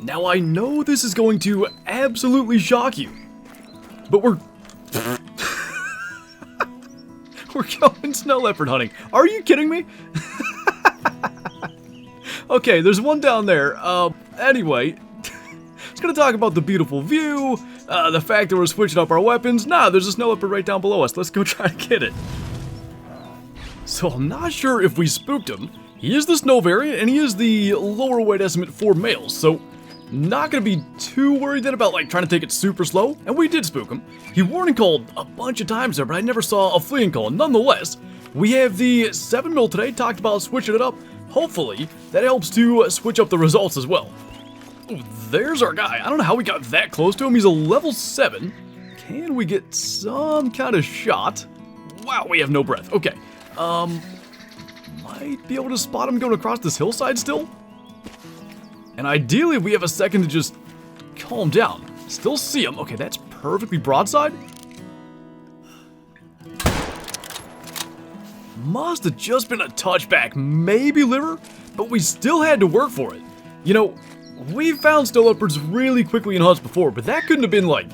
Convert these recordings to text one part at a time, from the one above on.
Now I know this is going to absolutely shock you, but we're going snow leopard hunting. Are you kidding me? Okay, there's one down there. Anyway, it's gonna talk about the beautiful view, the fact that we're switching up our weapons. Nah, there's a snow leopard right down below us. Let's go try to get it. So I'm not sure if we spooked him. He is the snow variant, and he is the lower weight estimate for males, so not gonna be too worried then about like trying to take it super slow. And we did spook him. He warning called a bunch of times there, but I never saw a fleeing call. Nonetheless, we have the 7mm today, talked about switching it up. Hopefully, that helps to switch up the results as well. Ooh, there's our guy. I don't know how we got that close to him. He's a level 7. Can we get some kind of shot? Wow, we have no breath. Okay. Might be able to spot him going across this hillside still. And ideally, we have a second to just calm down. Still see him. Okay, that's perfectly broadside. Must have just been a touchback, maybe liver, but we still had to work for it. You know, we've found snow leopards really quickly in hunts before, but that couldn't have been like,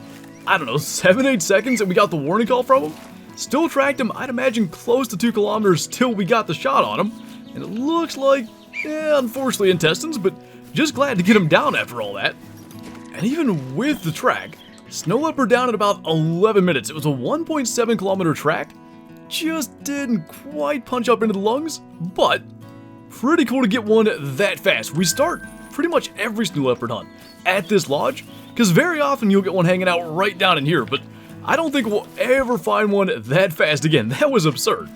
I don't know, 7-8 seconds and we got the warning call from him. Still tracked him, I'd imagine close to 2 kilometers till we got the shot on him. And it looks like, unfortunately intestines, but just glad to get him down after all that. And even with the track, snow leopard down at about 11 minutes. It was a 1.7 kilometer track. Just didn't quite punch up into the lungs, but pretty cool to get one that fast. We start pretty much every snow leopard hunt at this lodge, because very often you'll get one hanging out right down in here, but I don't think we'll ever find one that fast again. That was absurd.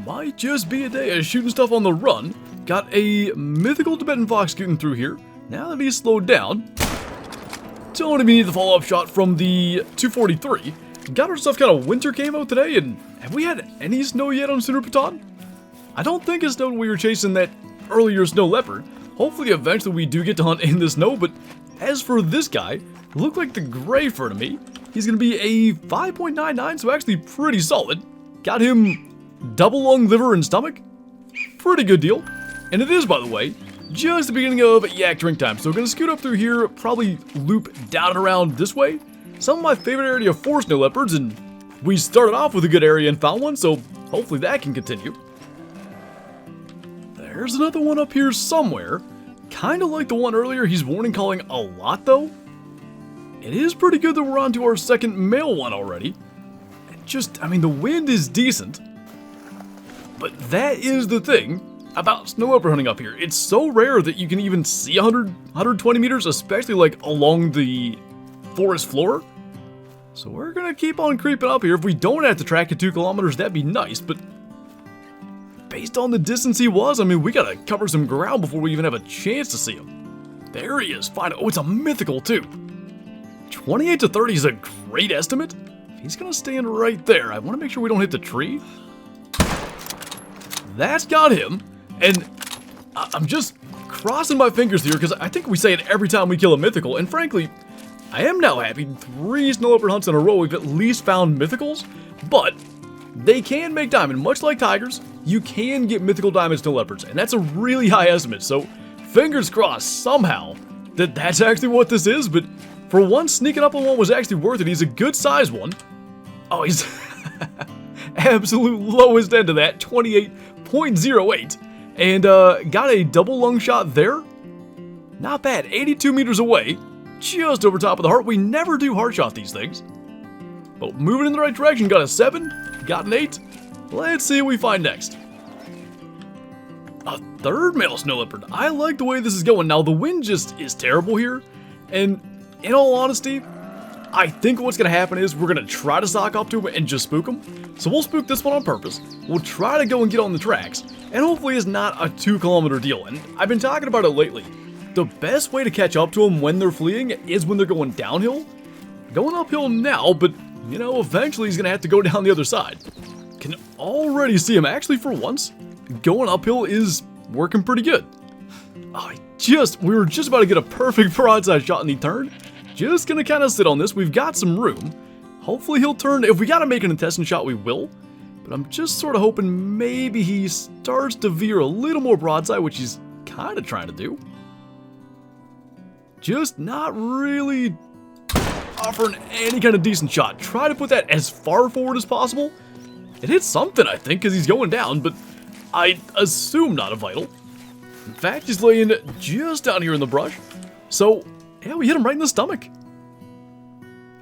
Might just be a day of shooting stuff on the run. Got a mythical Tibetan fox scooting through here. Now that he's slowed down, don't even need the follow-up shot from the 243. Got ourselves kind of winter camo today, and have we had any snow yet on Sundarpatan? I don't think it snowed when we were chasing that earlier snow leopard. Hopefully eventually we do get to hunt in the snow, but as for this guy, looked like the gray fur to me. He's going to be a 5.99, so actually pretty solid. Got him double lung, liver, and stomach. Pretty good deal. And it is, by the way, just the beginning of yak drink time. So we're going to scoot up through here, probably loop down and around this way. Some of my favorite area for snow leopards, and we started off with a good area and found one, so hopefully that can continue. There's another one up here somewhere. Kind of like the one earlier. He's warning calling a lot, though. It is pretty good that we're on to our second male one already. I mean, the wind is decent. But that is the thing about snow leopard hunting up here. It's so rare that you can even see 100, 120 meters, especially like along the forest floor. So we're gonna keep on creeping up here. If we don't have to track at 2 kilometers, that'd be nice, but based on the distance he was, I mean, we gotta cover some ground before we even have a chance to see him. There he is, fine. Oh, it's a mythical too. 28 to 30 is a great estimate. He's gonna stand right there. I wanna make sure we don't hit the tree. That's got him, and I'm just crossing my fingers here because I think we say it every time we kill a mythical, and frankly, I am now happy. 3 snow leopard hunts in a row, we've at least found mythicals, but they can make diamond. Much like tigers, you can get mythical diamond snow leopards, and that's a really high estimate, so fingers crossed somehow that that's actually what this is, but for once, sneaking up on one was actually worth it. He's a good size one. Oh, he's absolute lowest end of that, 28.08, and got a double lung shot there. Not bad, 82 meters away. Just over top of the heart. We never do heart shot these things. But moving in the right direction. Got a 7, got an 8. Let's see what we find next. A third male snow leopard. I like the way this is going. Now the wind just is terrible here. And in all honesty, I think what's going to happen is we're going to try to stock up to him and just spook him. So we'll spook this one on purpose. We'll try to go and get on the tracks. And hopefully it's not a 2 kilometer deal. And I've been talking about it lately. The best way to catch up to them when they're fleeing is when they're going downhill. Going uphill now, but, you know, eventually he's going to have to go down the other side. Can already see him. Actually, for once, going uphill is working pretty good. We were just about to get a perfect broadside shot and he turned. Just going to kind of sit on this. We've got some room. Hopefully he'll turn. If we got to make an intestine shot, we will. But I'm just sort of hoping maybe he starts to veer a little more broadside, which he's kind of trying to do. just not really offering any kind of decent shot. Try to put that as far forward as possible. It hits something, I think, because he's going down, but I assume not a vital. In fact, he's laying just down here in the brush. So, yeah, we hit him right in the stomach.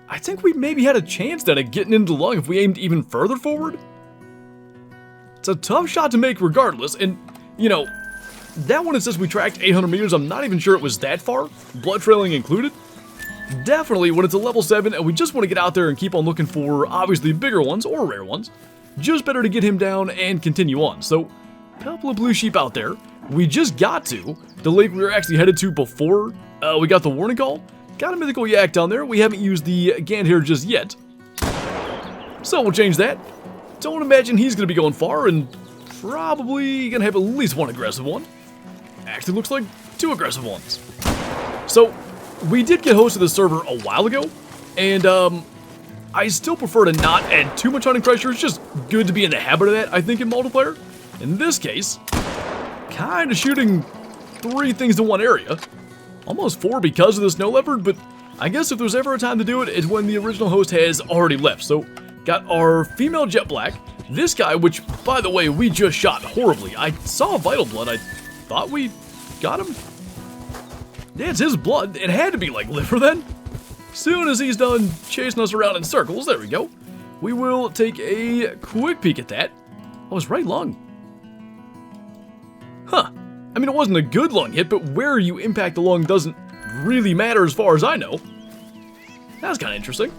I think we maybe had a chance then at getting into the lung if we aimed even further forward. It's a tough shot to make regardless, and, you know, that one it says we tracked 800 meters, I'm not even sure it was that far, blood trailing included. Definitely, when it's a level 7 and we just want to get out there and keep on looking for, obviously, bigger ones or rare ones, just better to get him down and continue on. So, a couple of blue sheep out there. We just got to the lake we were actually headed to before we got the warning call. Got a mythical yak down there. We haven't used the Gant just yet. So we'll change that. Don't imagine he's going to be going far, and probably going to have at least one aggressive one. Actually looks like 2 aggressive ones. So, we did get host of the server a while ago, and I still prefer to not add too much hunting pressure. It's just good to be in the habit of that, I think, in multiplayer. In this case, kind of shooting 3 things to one area. Almost 4 because of the snow leopard, but I guess if there's ever a time to do it, it's when the original host has already left. So, got our female jet black. This guy, which, by the way, we just shot horribly. I saw vital blood. I thought we got him. Yeah, it's his blood. It had to be like liver then. Soon as he's done chasing us around in circles, there we go. We will take a quick peek at that. Oh, it's right lung. Huh. I mean, it wasn't a good lung hit, but where you impact the lung doesn't really matter as far as I know. That's kind of interesting.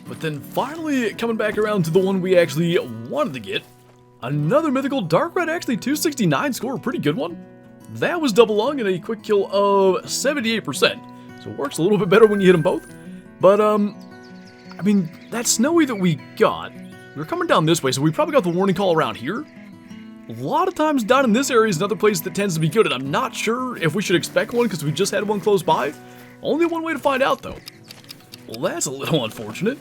But then finally coming back around to the one we actually wanted to get. Another mythical dark red, actually 269 score, a pretty good one. That was double lung and a quick kill of 78%. So it works a little bit better when you hit them both. But, I mean, that snowy that we got, we're coming down this way, so we probably got the warning call around here. A lot of times down in this area is another place that tends to be good, and I'm not sure if we should expect one because we just had one close by. Only one way to find out, though. Well, that's a little unfortunate.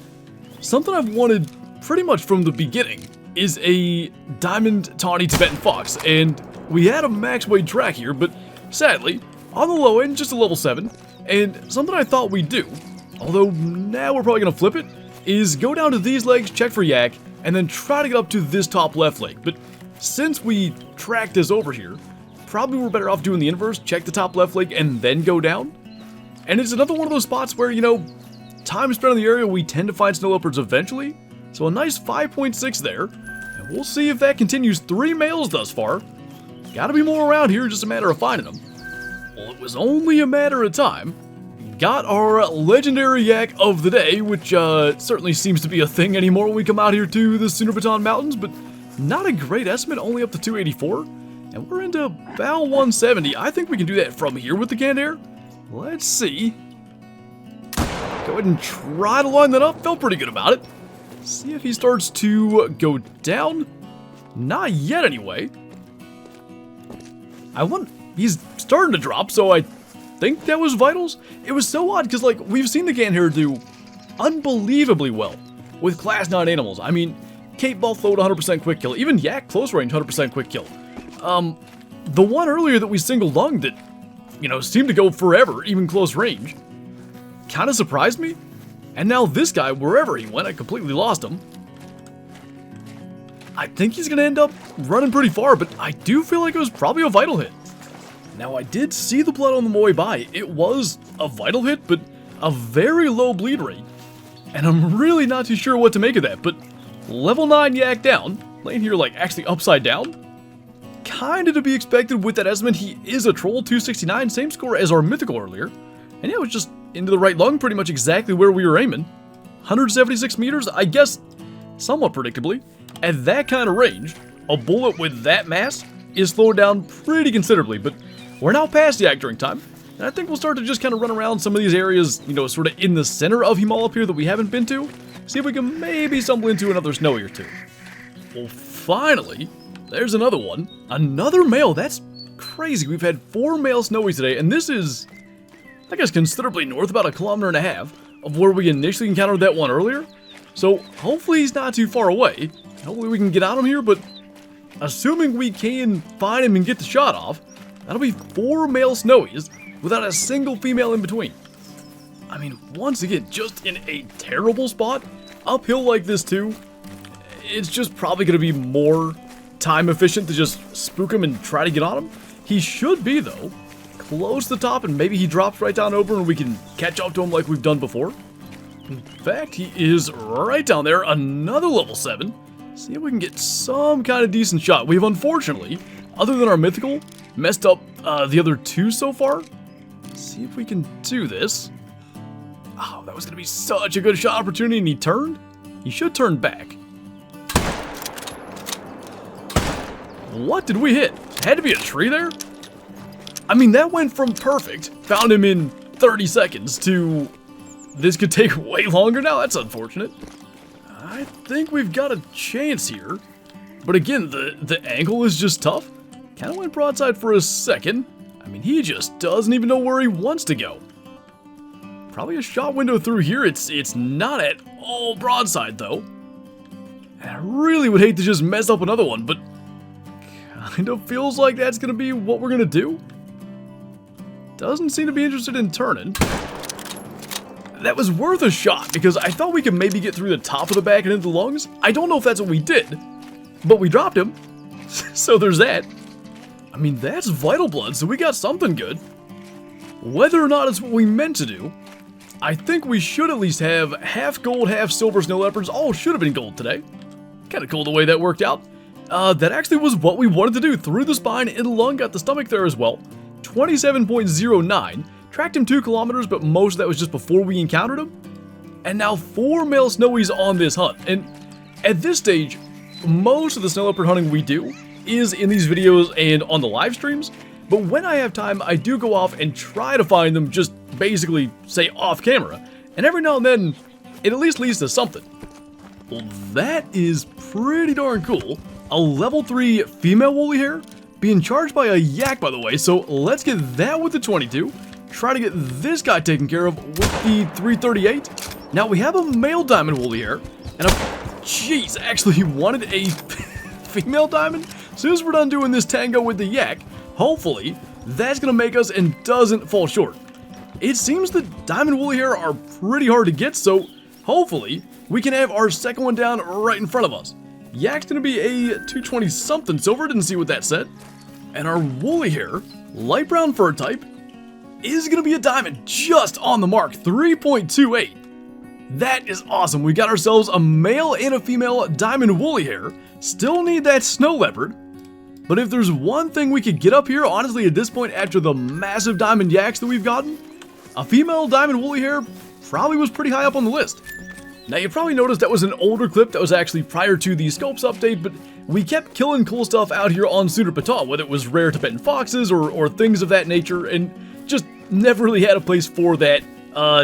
Something I've wanted pretty much from the beginning is a diamond tawny Tibetan fox, and we had a max weight track here, but sadly, on the low end, just a level 7, and something I thought we'd do, although now we're probably going to flip it, is go down to these legs, check for yak, and then try to get up to this top left leg. But since we tracked this over here, probably we're better off doing the inverse, check the top left leg, and then go down. And it's another one of those spots where, you know, time spent in the area, we tend to find snow leopards eventually. So a nice 5.6 there, and we'll see if that continues. 3 males thus far. Gotta be more around here, just a matter of finding them. Well, it was only a matter of time. Got our legendary yak of the day, which certainly seems to be a thing anymore when we come out here to the Sundarpatan mountains, but not a great estimate, only up to 284. And we're into about 170. I think we can do that from here with the canned air. Let's see. Go ahead and try to line that up. Felt pretty good about it. See if he starts to go down. Not yet, anyway. He's starting to drop, so I think that was vitals. It was so odd, because, like, we've seen the canned hare do unbelievably well with class 9 animals. I mean, Cape Buffalo 100% quick kill. Even yak close range 100% quick kill. The one earlier that we single lunged that, you know, seemed to go forever, even close range, kind of surprised me. And now this guy, wherever he went, I completely lost him. I think he's going to end up running pretty far, but I do feel like it was probably a vital hit. Now, I did see the blood on the way by. It was a vital hit, but a very low bleed rate. And I'm really not too sure what to make of that, but level 9 yak down, laying here like actually upside down. Kinda to be expected with that estimate. He is a troll, 269, same score as our mythical earlier. And yeah, it was just into the right lung, pretty much exactly where we were aiming. 176 meters, I guess, somewhat predictably. At that kind of range, a bullet with that mass is slowed down pretty considerably, but we're now past yak drink time, and I think we'll start to just kind of run around some of these areas, you know, sort of in the center of Himal up here that we haven't been to, see if we can maybe stumble into another snowy or two. Well, finally, there's another one. Another male, that's crazy. We've had 4 male snowies today, and this is, I guess, considerably north, about 1.5 kilometers of where we initially encountered that one earlier. So hopefully he's not too far away. Hopefully we can get on him here, but assuming we can find him and get the shot off, that'll be 4 male snowies. without a single female in between. I mean, once again, just in a terrible spot, uphill like this too. It's just probably going to be more time efficient to just spook him and try to get on him. He should be, though, close to the top, and maybe he drops right down over and we can catch up to him like we've done before. In fact, he is right down there, another level 7. See if we can get some kind of decent shot. We've unfortunately, other than our mythical, messed up the other 2 so far. See if we can do this. Oh, that was going to be such a good shot opportunity, and he turned. He should turn back. What did we hit? Had to be a tree there? I mean, that went from perfect, found him in 30 seconds, to this could take way longer now. That's unfortunate. I think we've got a chance here. But again, the angle is just tough. Kind of went broadside for a second. I mean, he just doesn't even know where he wants to go. Probably a shot window through here. It's not at all broadside, though. And I really would hate to just mess up another one, but kind of feels like that's going to be what we're going to do. Doesn't seem to be interested in turning. That was worth a shot, because I thought we could maybe get through the top of the back and into the lungs. I don't know if that's what we did, but we dropped him. So there's that. I mean, that's vital blood, so we got something good. Whether or not it's what we meant to do, I think we should at least have half gold, half silver snow leopards. All should have been gold today. Kind of cool the way that worked out. That actually was what we wanted to do. Through the spine, in the lung, got the stomach there as well. 27.09. Tracked him 2 kilometers, but most of that was just before we encountered him. And now 4 male snowies on this hunt. And at this stage, most of the snow leopard hunting we do is in these videos and on the live streams. But when I have time, I do go off and try to find them, just basically, say, off camera. And every now and then, it at least leads to something. Well, that is pretty darn cool. A level 3 female woolly hare, being charged by a yak, by the way. So let's get that with the 22. Try to get this guy taken care of with the 338. Now we have a male diamond woolly hare, and jeez, actually he wanted a female diamond. As soon as we're done doing this tango with the yak, hopefully that's gonna make us and doesn't fall short. It seems the diamond woolly hare are pretty hard to get, so hopefully we can have our second one down right in front of us. Yak's gonna be a 220 something silver, didn't see what that said. And our woolly hare, light brown fur type, is gonna be a diamond just on the mark, 3.28. That is awesome. We got ourselves a male and a female diamond woolly hare. Still need that snow leopard. But if there's one thing we could get up here, honestly, at this point, after the massive diamond yaks that we've gotten, a female diamond woolly hare probably was pretty high up on the list. Now, you probably noticed that was an older clip that was actually prior to the scopes update, but we kept killing cool stuff out here on Sundarpatan, whether it was rare Tibetan foxes or things of that nature, and just never really had a place for that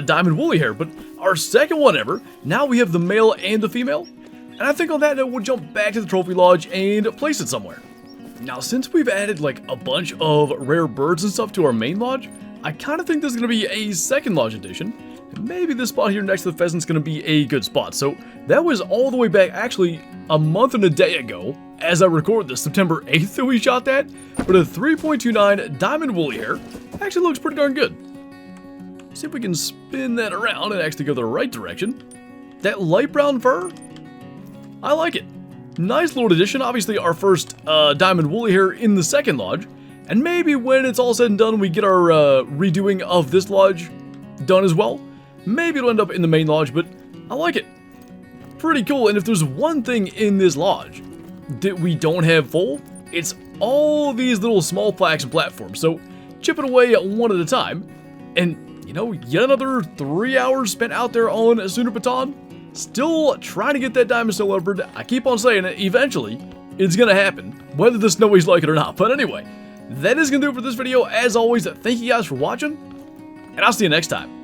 diamond woolly hare. But our second one ever, now we have the male and the female, and I think on that note, we'll jump back to the trophy lodge and place it somewhere. Now, since we've added like a bunch of rare birds and stuff to our main lodge, I kind of think this is going to be a second lodge edition. And maybe this spot here next to the pheasant's going to be a good spot. So that was all the way back, actually, a month and a day ago, as I record this, September 8th that we shot that. But a 3.29 diamond woolly hare actually looks pretty darn good. See if we can spin that around and actually go the right direction. That light brown fur, I like it. Nice little addition. Obviously our first diamond woolly hare in the second lodge. And maybe when it's all said and done, we get our redoing of this lodge done as well. Maybe it'll end up in the main lodge, but I like it. Pretty cool. And if there's one thing in this lodge that we don't have full, it's all these little small plaques and platforms. So chip it away one at a time. And, you know, yet another 3 hours spent out there on Sundarpatan. Still trying to get that diamond snow leopard. I keep on saying it, eventually it's gonna happen, whether the snowies like it or not. But anyway, that is gonna do it for this video. As always, thank you guys for watching, and I'll see you next time.